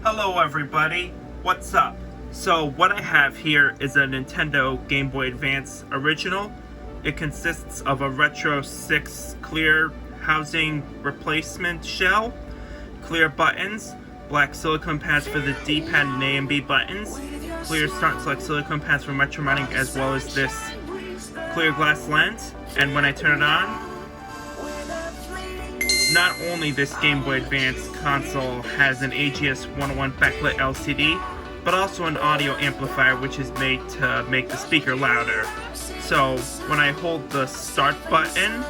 Hello everybody, what's up? So what I have here is a Nintendo Game Boy Advance original. It consists of a RetroSix clear housing replacement shell, clear buttons, black silicone pads for the D-pad and A and B buttons, clear start and select silicone pads for retro mounting, as well as this clear glass lens. And when I turn it on, not only this Game Boy Advance console has an AGS-101 backlit LCD, but also an audio amplifier which is made to make the speaker louder. So when I hold the start button,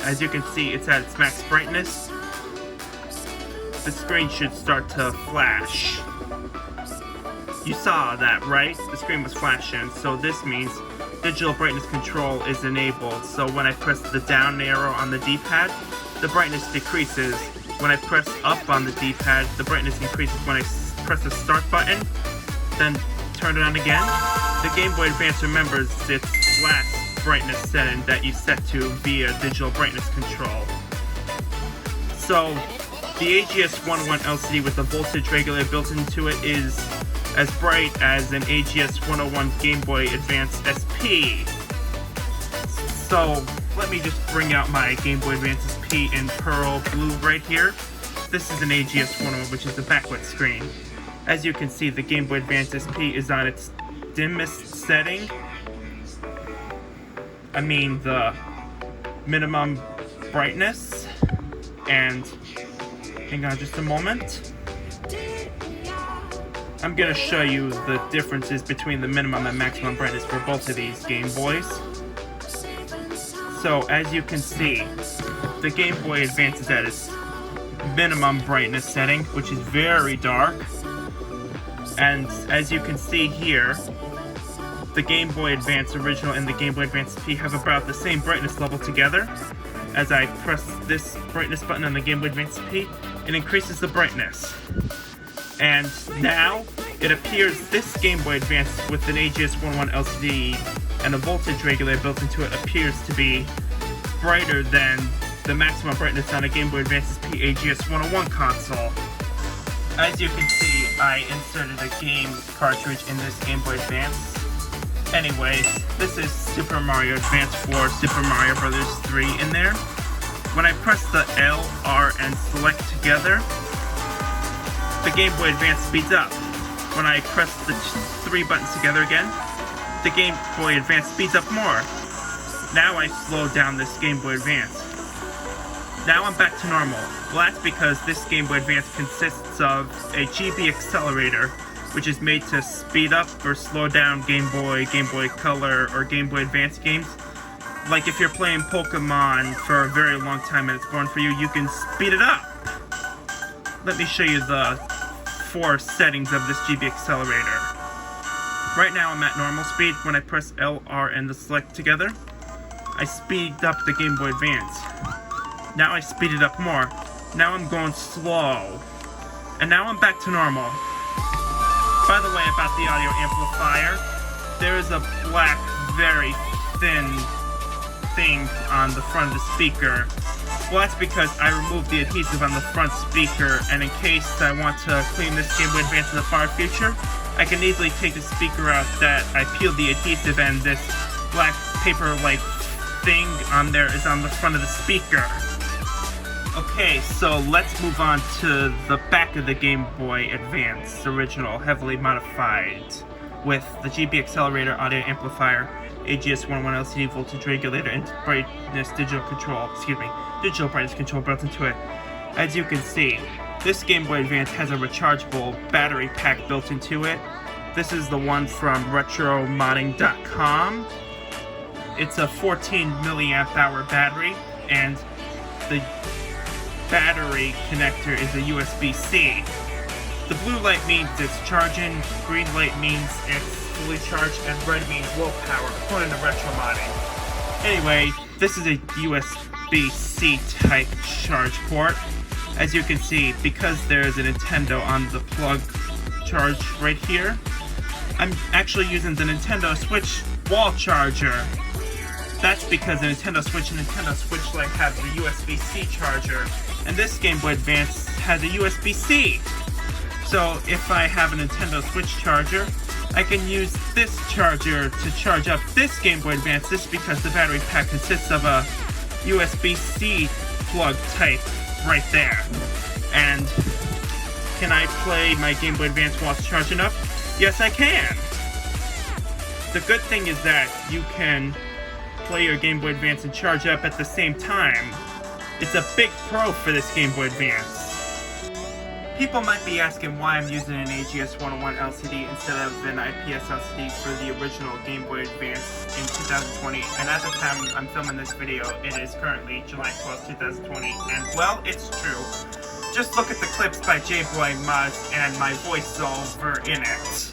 as you can see, it's at its max brightness. The screen should start to flash. You saw that, right? The screen was flashing, so this means digital brightness control is enabled. So when I press the down arrow on the D-pad, the brightness decreases. When I press up on the D-pad, the brightness increases. When I press the start button, then turn it on again, the Game Boy Advance remembers its last brightness setting that you set to via digital brightness control. So the AGS-101 LCD with the voltage regulator built into it is as bright as an AGS-101 Game Boy Advance SP. So let me just bring out my Game Boy Advance SP in pearl blue right here. This is an AGS-101, which is the backlit screen. As you can see, the Game Boy Advance SP is on its dimmest setting. I mean the minimum brightness. And hang on just a moment. I'm going to show you the differences between the minimum and maximum brightness for both of these Game Boys. So as you can see, the Game Boy Advance is at its minimum brightness setting, which is very dark. And as you can see here, the Game Boy Advance original and the Game Boy Advance SP have about the same brightness level together. As I press this brightness button on the Game Boy Advance SP, it increases the brightness. And now, it appears this Game Boy Advance with an AGS-101 LCD and a voltage regulator built into it appears to be brighter than the maximum brightness on a Game Boy Advance SP AGS-101 console. As you can see, I inserted a game cartridge in this Game Boy Advance. Anyways, this is Super Mario Advance 4 Super Mario Bros. 3 in there. When I press the L, R, and select together, the Game Boy Advance speeds up. When I press the three buttons together again, the Game Boy Advance speeds up more. Now I slow down this Game Boy Advance. Now I'm back to normal. Well, that's because this Game Boy Advance consists of a GBAccelerator, which is made to speed up or slow down Game Boy Color, or Game Boy Advance games. Like if you're playing Pokemon for a very long time and it's boring for you, you can speed it up. Let me show you the 4 settings of this GBAccelerator. Right now I'm at normal speed. When I press L, R, and the select together, I speed up the Game Boy Advance. Now I speed it up more. Now I'm going slow. And now I'm back to normal. By the way, about the audio amplifier, there is a black, very thin thing on the front of the speaker. Well, that's because I removed the adhesive on the front speaker, and in case I want to clean this Game Boy Advance in the far future, I can easily take the speaker out that I peeled the adhesive, and this black paper-like thing on there is on the front of the speaker. Okay, so let's move on to the back of the Game Boy Advance original, heavily modified, with the GBAccelerator audio amplifier, AGS-101 LCD voltage regulator, and digital brightness control built into it. As you can see, this Game Boy Advance has a rechargeable battery pack built into it. This is the one from RetroModding.com. It's a 14 milliamp hour battery, and the battery connector is a USB-C. The blue light means it's charging, green light means it's fully charged, and red means low power, according to RetroModding. Anyway, this is a USB-C type charge port. As you can see, because there is a Nintendo on the plug charge right here, I'm actually using the Nintendo Switch wall charger. That's because the Nintendo Switch and Nintendo Switch Lite have the USB-C charger, and this Game Boy Advance has a USB-C. So if I have a Nintendo Switch charger, I can use this charger to charge up this Game Boy Advance. This is because the battery pack consists of a USB-C plug type right there. And can I play my Game Boy Advance while it's charging up? Yes, I can! The good thing is that you can play your Game Boy Advance and charge up at the same time. It's a big pro for this Game Boy Advance. People might be asking why I'm using an AGS-101 LCD instead of an IPS LCD for the original Game Boy Advance in 2020, and at the time I'm filming this video, it is currently July 12, 2020, and well, it's true. Just look at the clips by JayBoyModz and my voiceover in it.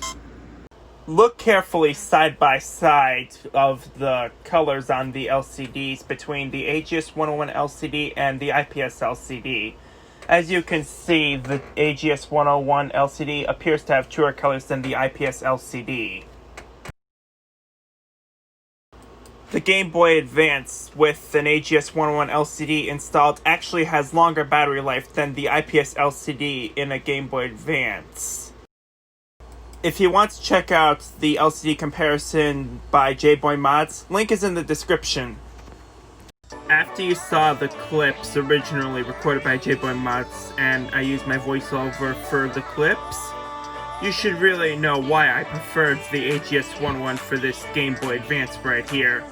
Look carefully side by side of the colors on the LCDs between the AGS-101 LCD and the IPS LCD. As you can see, the AGS-101 LCD appears to have truer colors than the IPS LCD. The Game Boy Advance with an AGS-101 LCD installed actually has longer battery life than the IPS LCD in a Game Boy Advance. If you want to check out the LCD comparison by JayBoyModz, link is in the description. After you saw the clips originally recorded by JayBoyModz and I used my voiceover for the clips, you should really know why I preferred the AGS-101 for this Game Boy Advance right here.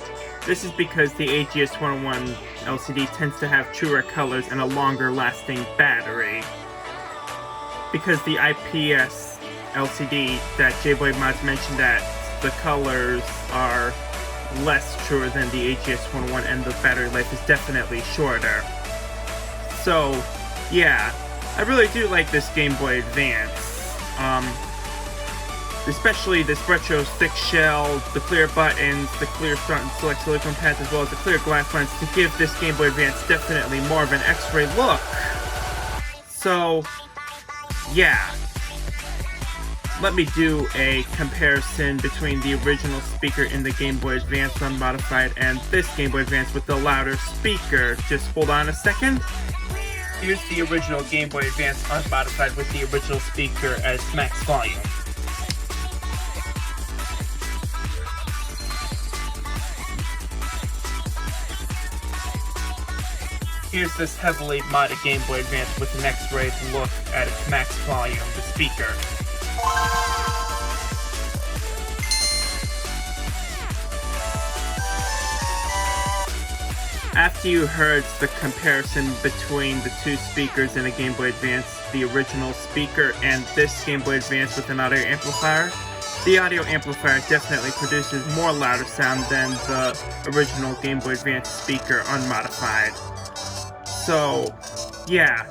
This is because the AGS-101 LCD tends to have truer colors and a longer lasting battery. Because the IPS LCD that JayBoyModz mentioned that the colors are less truer than the AGS-101 and the battery life is definitely shorter. So, yeah, I really do like this Game Boy Advance. Especially this RetroSix shell, the clear buttons, the clear start and select silicone pads, as well as the clear glass lens to give this Game Boy Advance definitely more of an X-ray look. So, yeah. Let me do a comparison between the original speaker in the Game Boy Advance Unmodified and this Game Boy Advance with the louder speaker. Just hold on a second. Here's the original Game Boy Advance Unmodified with the original speaker as max volume. Here's this heavily modded Game Boy Advance with an X-ray look at its max volume, the speaker. After you heard the comparison between the two speakers in a Game Boy Advance, the original speaker and this Game Boy Advance with an audio amplifier, the audio amplifier definitely produces more louder sound than the original Game Boy Advance speaker unmodified. So, yeah.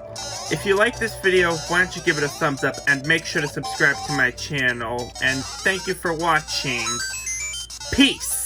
If you like this video, why don't you give it a thumbs up and make sure to subscribe to my channel. And thank you for watching. Peace!